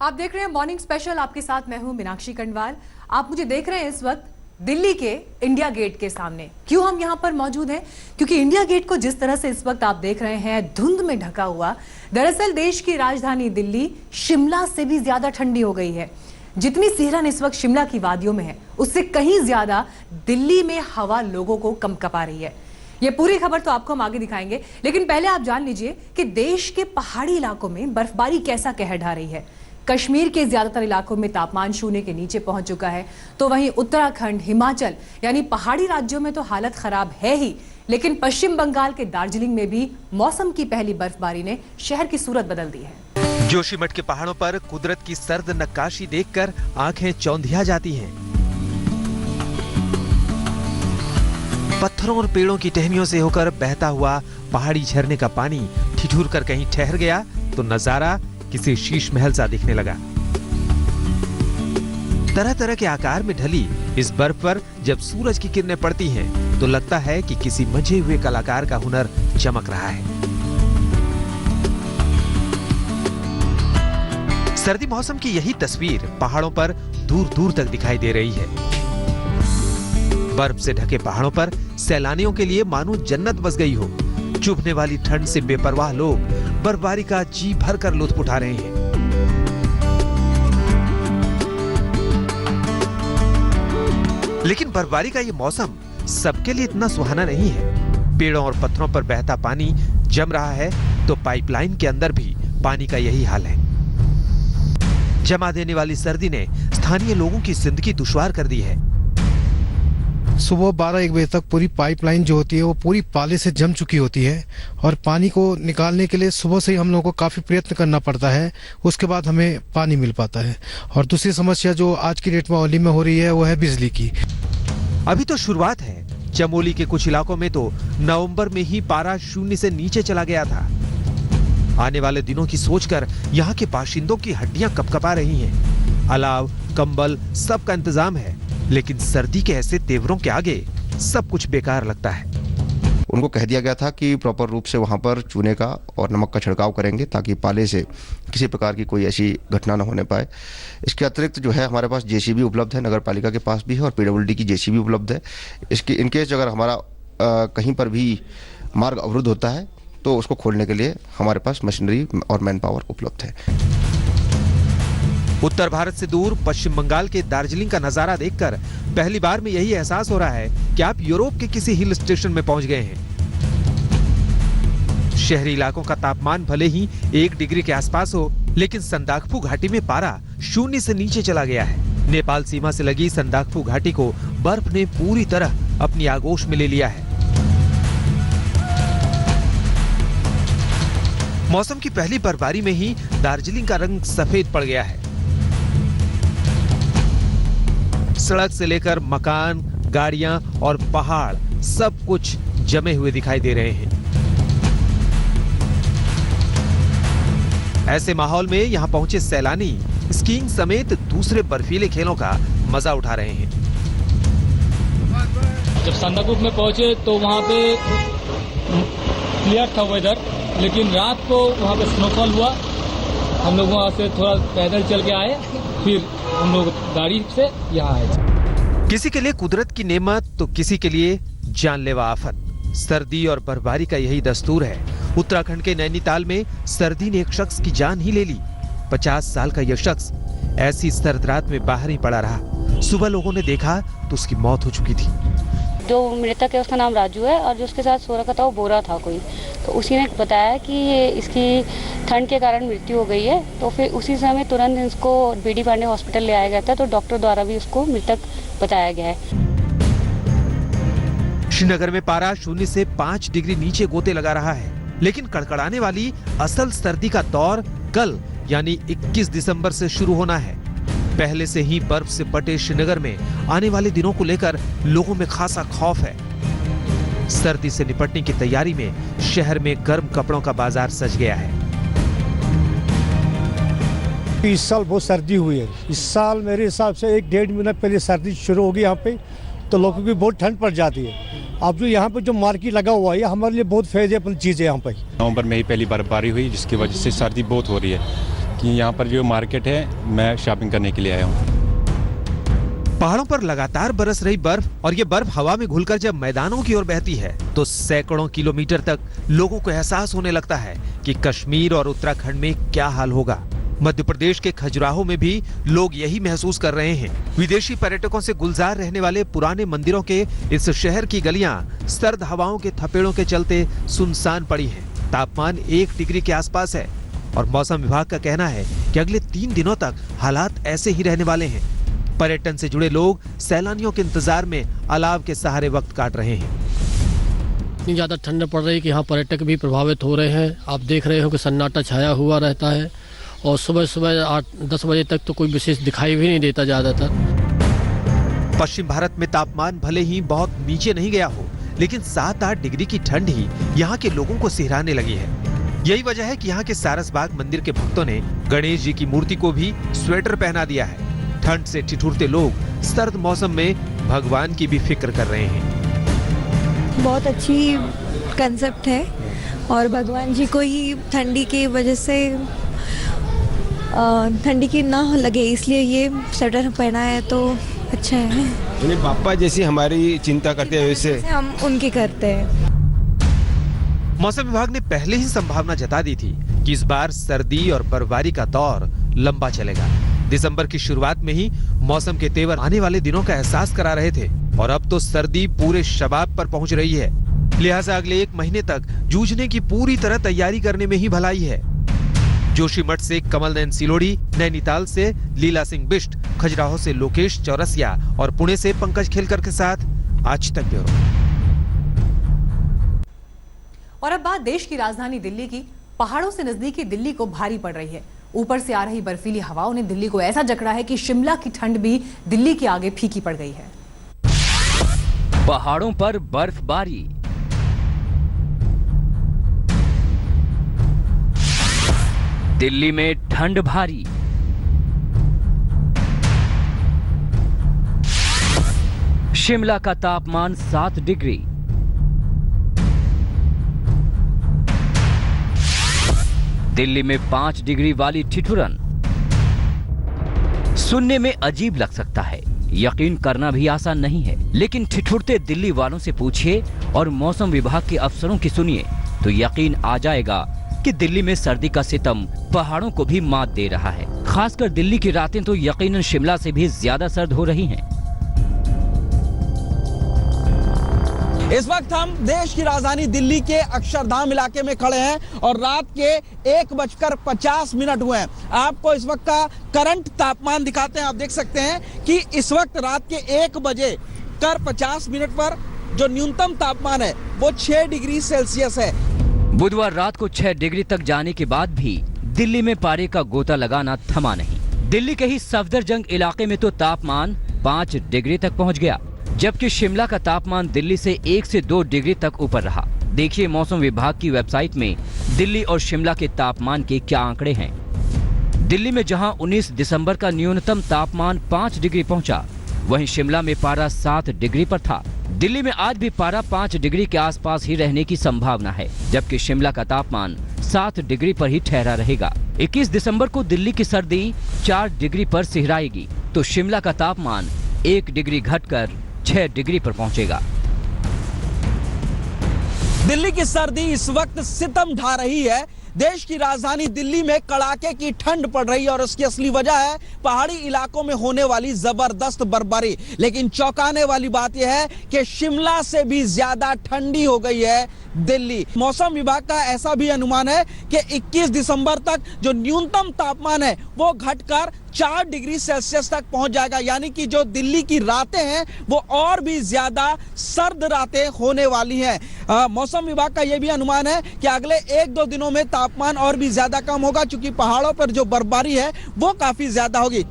आप देख रहे हैं मॉर्निंग स्पेशल, आपके साथ मैं हूं मीनाक्षी कंडवाल। आप मुझे देख रहे हैं इस वक्त दिल्ली के इंडिया गेट के सामने। क्यों हम यहां पर मौजूद हैं? क्योंकि इंडिया गेट को जिस तरह से इस वक्त आप देख रहे हैं धुंध में ढका हुआ, दरअसल देश की राजधानी दिल्ली शिमला से भी ज्यादा ठंडी हो गई है। जितनी सिहरन इस वक्त शिमला की वादियों में है, उससे कहीं ज्यादा दिल्ली में हवा लोगों को कंपकपा रही है। ये पूरी खबर तो आपको हम आगे दिखाएंगे, लेकिन पहले आप जान लीजिए कि देश के पहाड़ी इलाकों में बर्फबारी कैसा कहर ढा रही है। कश्मीर के ज्यादातर इलाकों में तापमान शून्य के नीचे पहुंच चुका है, तो वहीं उत्तराखंड, हिमाचल यानी पहाड़ी राज्यों में तो हालत खराब है ही, लेकिन पश्चिम बंगाल के दार्जिलिंग में भी मौसम की पहली बर्फबारी ने शहर की सूरत बदल दी है। जोशीमठ के पहाड़ों पर कुदरत की सर्द नक्काशी देखकर आंखें चौंधिया जाती हैं। पत्थरों और पेड़ों की टहनियों से होकर बहता हुआ पहाड़ी झरने का पानी ठिठुर कर कहीं ठहर गया तो नजारा किसी शीश महल सा दिखने लगा। तरह तरह के आकार में ढली इस बर्फ पर जब सूरज की किरणें पड़ती हैं, तो लगता है कि किसी मंझे हुए कलाकार का हुनर चमक रहा है। सर्दी मौसम की यही तस्वीर पहाड़ों पर दूर दूर तक दिखाई दे रही है। बर्फ से ढके पहाड़ों पर सैलानियों के लिए मानो जन्नत बस गई हो। चुभने वाली ठंड से बेपरवाह लोग बर्फबारी का जी भर कर लुत्फ उठा रहे हैं। लेकिन बर्फबारी का ये मौसम सबके लिए इतना सुहाना नहीं है। पेड़ों और पत्थरों पर बहता पानी जम रहा है तो पाइपलाइन के अंदर भी पानी का यही हाल है। जमा देने वाली सर्दी ने स्थानीय लोगों की जिंदगी दुश्वार कर दी है। सुबह 12-1 बजे तक पूरी पाइपलाइन जो होती है वो पूरी पाले से जम चुकी होती है और पानी को निकालने के लिए सुबह से ही हम लोगों को काफी प्रयत्न करना पड़ता है, उसके बाद हमें पानी मिल पाता है। और दूसरी समस्या जो आज की डेट में होली में हो रही है वो है बिजली की। अभी तो शुरुआत है। चमोली के कुछ इलाकों में तो नवंबर में ही पारा शून्य से नीचे चला गया था। आने वाले दिनों की सोचकर यहाँ के बाशिंदों की हड्डियां कपकपा रही हैं। अलाव, कंबल सबका इंतजाम है, लेकिन सर्दी के ऐसे तेवरों के आगे सब कुछ बेकार लगता है। उनको कह दिया गया था कि प्रॉपर रूप से वहां पर चूने का और नमक का छिड़काव करेंगे ताकि पाले से किसी प्रकार की कोई ऐसी घटना न होने पाए। इसके अतिरिक्त जो है हमारे पास जेसीबी उपलब्ध है, नगर पालिका के पास भी है और पीडब्ल्यूडी की जेसीबी उपलब्ध है। इसकी इनकेस अगर हमारा कहीं पर भी मार्ग अवरुद्ध होता है तो उसको खोलने के लिए हमारे पास मशीनरी और मैन पावर उपलब्ध है। उत्तर भारत से दूर पश्चिम बंगाल के दार्जिलिंग का नजारा देखकर पहली बार में यही एहसास हो रहा है कि आप यूरोप के किसी हिल स्टेशन में पहुंच गए हैं। शहरी इलाकों का तापमान भले ही 1 डिग्री के आसपास हो, लेकिन संदाकफू घाटी में पारा शून्य से नीचे चला गया है। नेपाल सीमा से लगी संदाकफू घाटी को बर्फ ने पूरी तरह अपनी आगोश में ले लिया है। मौसम की पहली बर्फबारी में ही दार्जिलिंग का रंग सफेद पड़ गया है। सड़क से लेकर मकान, गाड़ियां और पहाड़ सब कुछ जमे हुए दिखाई दे रहे हैं। ऐसे माहौल में यहां पहुंचे सैलानी स्कीइंग समेत दूसरे बर्फीले खेलों का मजा उठा रहे हैं। जब संदाकफू में पहुंचे तो वहां पे क्लियर था वेदर, लेकिन रात को वहां पे स्नोफॉल हुआ। हम लोग वहां से थोड़ा पैदल चल के आए, फिर हम लोग गाड़ी से यहाँ आए। किसी के लिए कुदरत की नेमत तो किसी के लिए जानलेवा आफत। सर्दी और बर्फबारी का यही दस्तूर है। उत्तराखंड के नैनीताल में सर्दी ने एक शख्स की जान ही ले ली। 50 साल का यह शख्स ऐसी सर्द रात में बाहर ही पड़ा रहा। सुबह लोगों ने देखा तो उसकी मौत हो चुकी थी। जो मृतक है उसका नाम राजू है और जो उसके साथ सो रखा था वो बोरा था कोई, तो उसी ने बताया कि ये इसकी ठंड के कारण मृत्यु हो गई है। तो फिर उसी समय तुरंत इसको बीडी पांडे हॉस्पिटल ले आया गया था, तो डॉक्टर द्वारा भी उसको मृतक बताया गया है। श्रीनगर में पारा शून्य से 5 डिग्री नीचे गोते लगा रहा है, लेकिन कड़कड़ाने वाली असल सर्दी का दौर कल यानी 21 दिसंबर से शुरू होना है। पहले से ही बर्फ से बटे श्रीनगर में आने वाले दिनों को लेकर लोगों में खासा खौफ है। सर्दी से निपटने की तैयारी में शहर में गर्म कपड़ों का बाजार सज गया है। इस साल बहुत सर्दी हुई है। इस साल मेरे हिसाब से 1-1.5 महीना पहले सर्दी शुरू होगी यहाँ पे, तो लोगों की बहुत ठंड पड़ जाती है। अब जो यहाँ पे जो मार्केट लगा हुआ है हमारे लिए बहुत फायदेमंद चीज़ है। यहाँ पे नवंबर में ही पहली बर्फबारी हुई, जिसकी वजह से सर्दी बहुत हो रही है। कि यहाँ पर जो मार्केट है मैं शॉपिंग करने के लिए आया हूँ। पहाड़ों पर लगातार बरस रही बर्फ और ये बर्फ हवा में घुलकर जब मैदानों की ओर बहती है तो सैकड़ों किलोमीटर तक लोगों को एहसास होने लगता है कि कश्मीर और उत्तराखंड में क्या हाल होगा। मध्य प्रदेश के खजुराहो में भी लोग यही महसूस कर रहे हैं। विदेशी पर्यटकों से गुलजार रहने वाले पुराने मंदिरों के इस शहर की गलियां सर्द हवाओं के थपेड़ों के चलते सुनसान पड़ी हैं। तापमान 1 डिग्री के आसपास है और मौसम विभाग का कहना है कि अगले 3 दिनों तक हालात ऐसे ही रहने वाले हैं। पर्यटन से जुड़े लोग सैलानियों के इंतजार में अलाव के सहारे वक्त काट रहे हैं। इतनी ज़्यादा ठंड पड़ रही है कि यहाँ पर्यटक भी प्रभावित हो रहे हैं। आप देख रहे हो कि सन्नाटा छाया हुआ रहता है और सुबह सुबह 8-10 बजे तक तो कोई विशेष दिखाई भी नहीं देता ज़्यादातर। पश्चिम भारत में तापमान भले ही बहुत नीचे नहीं गया हो, लेकिन 7-8 डिग्री की ठंड ही यहाँ के लोगों को सिहराने लगी है। यही वजह है कि यहाँ के सारसबाग मंदिर के भक्तों ने गणेश जी की मूर्ति को भी स्वेटर पहना दिया है। ठंड से ठिठुरते लोग सर्द मौसम में भगवान की भी फिक्र कर रहे हैं। बहुत अच्छी कंसेप्ट है और भगवान जी को ही ठंडी की वजह से ठंडी की ना लगे इसलिए ये स्वेटर पहना है तो अच्छा है। यानी पापा जैसी हमारी चिंता करते हैं वैसे हम उनकी करते हैं। मौसम विभाग ने पहले ही संभावना जता दी थी कि इस बार सर्दी और बर्फबारी का दौर लंबा चलेगा। दिसंबर की शुरुआत में ही मौसम के तेवर आने वाले दिनों का एहसास करा रहे थे और अब तो सर्दी पूरे शबाब पर पहुंच रही है। लिहाजा अगले 1 महीने तक जूझने की पूरी तरह तैयारी करने में ही भलाई है। जोशीमठ से कमल नयन सिलोड़ी, नैनीताल से लीला सिंह बिष्ट, खजुराहो से लोकेश चौरसिया और पुणे से पंकज खेलकर के साथ आज तक ब्यूरो। और अब बात देश की राजधानी दिल्ली की। पहाड़ों से नजदीकी दिल्ली को भारी पड़ रही है। ऊपर से आ रही बर्फीली हवाओं ने दिल्ली को ऐसा जकड़ा है कि शिमला की ठंड भी दिल्ली के आगे फीकी पड़ गई है। पहाड़ों पर बर्फबारी, दिल्ली में ठंड भारी, शिमला का तापमान 7 डिग्री, दिल्ली में 5 डिग्री वाली ठिठुरन। सुनने में अजीब लग सकता है, यकीन करना भी आसान नहीं है, लेकिन ठिठुरते दिल्ली वालों से पूछिए और मौसम विभाग के अफसरों की सुनिए तो यकीन आ जाएगा कि दिल्ली में सर्दी का सितम पहाड़ों को भी मात दे रहा है। खासकर दिल्ली की रातें तो यकीनन शिमला से भी ज्यादा सर्द हो रही हैं। इस वक्त हम देश की राजधानी दिल्ली के अक्षरधाम इलाके में खड़े हैं और रात के 1:50 हुए हैं। आपको इस वक्त का करंट तापमान दिखाते हैं। आप देख सकते हैं कि इस वक्त रात के 1:50 पर जो न्यूनतम तापमान है वो 6 डिग्री सेल्सियस है। बुधवार रात को 6 डिग्री तक जाने के बाद भी दिल्ली में पारे का गोता लगाना थमा नहीं। दिल्ली के ही सफदरजंग इलाके में तो तापमान 5 डिग्री तक पहुंच गया, जबकि शिमला का तापमान दिल्ली से 1 से 2 डिग्री तक ऊपर रहा। देखिए मौसम विभाग की वेबसाइट में दिल्ली और शिमला के तापमान के क्या आंकड़े हैं। दिल्ली में जहां 19 दिसंबर का न्यूनतम तापमान 5 डिग्री पहुंचा, वहीं शिमला में पारा 7 डिग्री पर था। दिल्ली में आज भी पारा 5 डिग्री के आसपास ही रहने की संभावना है, जबकि शिमला का तापमान 7 डिग्री पर ही ठहरा रहेगा। 21 दिसंबर को दिल्ली की सर्दी 4 डिग्री पर सिहराएगी तो शिमला का तापमान 1 डिग्री घटकर 6 डिग्री पर पहुंचेगा। दिल्ली की सर्दी इस वक्त सितम ढा रही है। देश की राजधानी दिल्ली में कड़ाके की ठंड पड़ रही है और उसकी असली वजह है पहाड़ी इलाकों में होने वाली जबरदस्त बर्फबारी। लेकिन चौंकाने वाली बात यह है कि शिमला से भी ज्यादा ठंडी हो गई है दिल्ली। मौसम विभाग का ऐसा भी अनुमान है कि 21 दिसंबर तक जो न्यूनतम तापमान है वो घटकर 4 डिग्री सेल्सियस तक पहुंच जाएगा, यानी कि जो दिल्ली की रातें हैं वो और भी ज्यादा सर्द रातें होने वाली हैं। मौसम विभाग का यह भी अनुमान है कि अगले 1-2 दिनों में तापमान और भी ज्यादा कम होगा, क्योंकि पहाड़ों पर जो बर्फबारी है वो काफी ज्यादा होगी।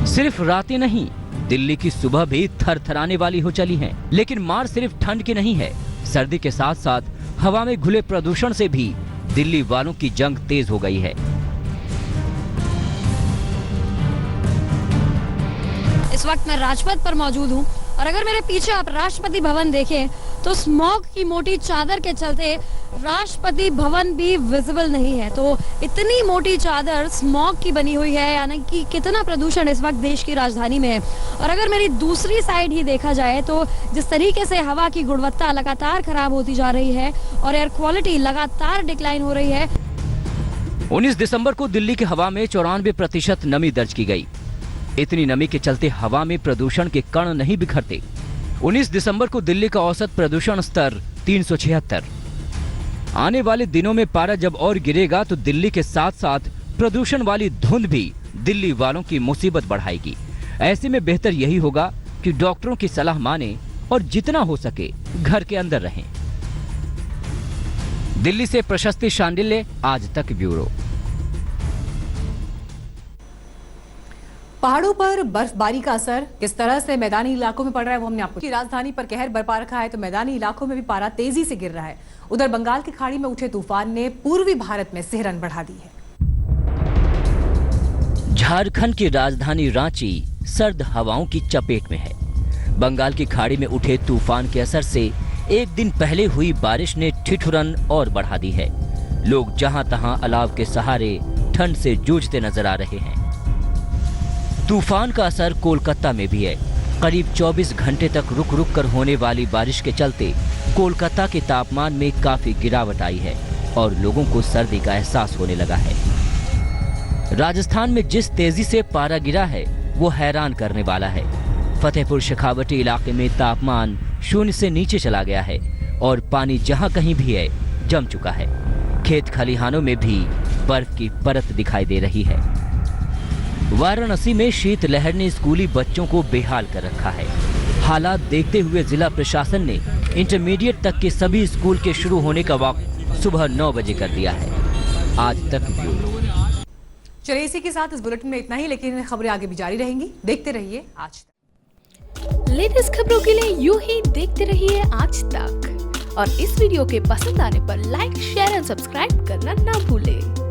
सिर्फ रातें नहीं, दिल्ली की सुबह भी थरथराने वाली हो चली है। लेकिन मार सिर्फ ठंड की नहीं है, सर्दी के साथ साथ हवा में घुले प्रदूषण से भी दिल्ली वालों की जंग तेज हो गई है। इस वक्त मैं राजपथ पर मौजूद हूँ और अगर मेरे पीछे आप राष्ट्रपति भवन देखें तो स्मॉग की मोटी चादर के चलते राष्ट्रपति भवन भी विजिबल नहीं है। तो इतनी मोटी चादर स्मॉग की बनी हुई है, यानी कि कितना प्रदूषण इस वक्त देश की राजधानी में है। और अगर मेरी दूसरी साइड ही देखा जाए तो जिस तरीके से हवा की गुणवत्ता लगातार खराब होती जा रही है और एयर क्वालिटी लगातार डिक्लाइन हो रही है। 19 दिसंबर को दिल्ली की हवा में 94% नमी दर्ज की गई। इतनी नमी के चलते हवा में प्रदूषण के कण नहीं बिखरते। 19 दिसंबर को दिल्ली का औसत प्रदूषण स्तर 376। आने वाले दिनों में पारा जब और गिरेगा तो दिल्ली के साथ साथ प्रदूषण वाली धुंध भी दिल्ली वालों की मुसीबत बढ़ाएगी। ऐसे में बेहतर यही होगा कि डॉक्टरों की सलाह माने और जितना हो सके घर के अंदर रहें। दिल्ली से प्रशस्ति शांडिल्य, आज तक ब्यूरो। पहाड़ों पर बर्फबारी का असर किस तरह से मैदानी इलाकों में पड़ रहा है वो हमने आपको की राजधानी पर कहर बरपा रखा है, तो मैदानी इलाकों में भी पारा तेजी से गिर रहा है। उधर बंगाल की खाड़ी में उठे तूफान ने पूर्वी भारत में सिहरन बढ़ा दी है। झारखंड की राजधानी रांची सर्द हवाओं की चपेट में है। बंगाल की खाड़ी में उठे तूफान के असर से एक दिन पहले हुई बारिश ने ठिठुरन और बढ़ा दी है। लोग जहां तहां अलाव के सहारे ठंड से जूझते नजर आ रहे हैं। तूफान का असर कोलकाता में भी है। करीब 24 घंटे तक रुक रुक कर होने वाली बारिश के चलते कोलकाता के तापमान में काफी गिरावट आई है और लोगों को सर्दी का एहसास होने लगा है। राजस्थान में जिस तेजी से पारा गिरा है वो हैरान करने वाला है। फतेहपुर शेखावटी इलाके में तापमान 0 से नीचे चला गया है और पानी जहां कहीं भी है जम चुका है। खेत खलिहानों में भी बर्फ की परत दिखाई दे रही है। वाराणसी में शीतलहर ने स्कूली बच्चों को बेहाल कर रखा है। हालात देखते हुए जिला प्रशासन ने इंटरमीडिएट तक के सभी स्कूल के शुरू होने का वक्त सुबह 9 बजे कर दिया है। आज तक ब्यूरो। चलिए इसी के साथ इस बुलेटिन में इतना ही, लेकिन खबरें आगे भी जारी रहेंगी। देखते रहिए आज तक। लेटेस्ट खबरों के लिए यूं ही देखते रहिए आज तक और इस वीडियो के पसंद आने पर लाइक, शेयर एंड सब्सक्राइब करना ना भूलें।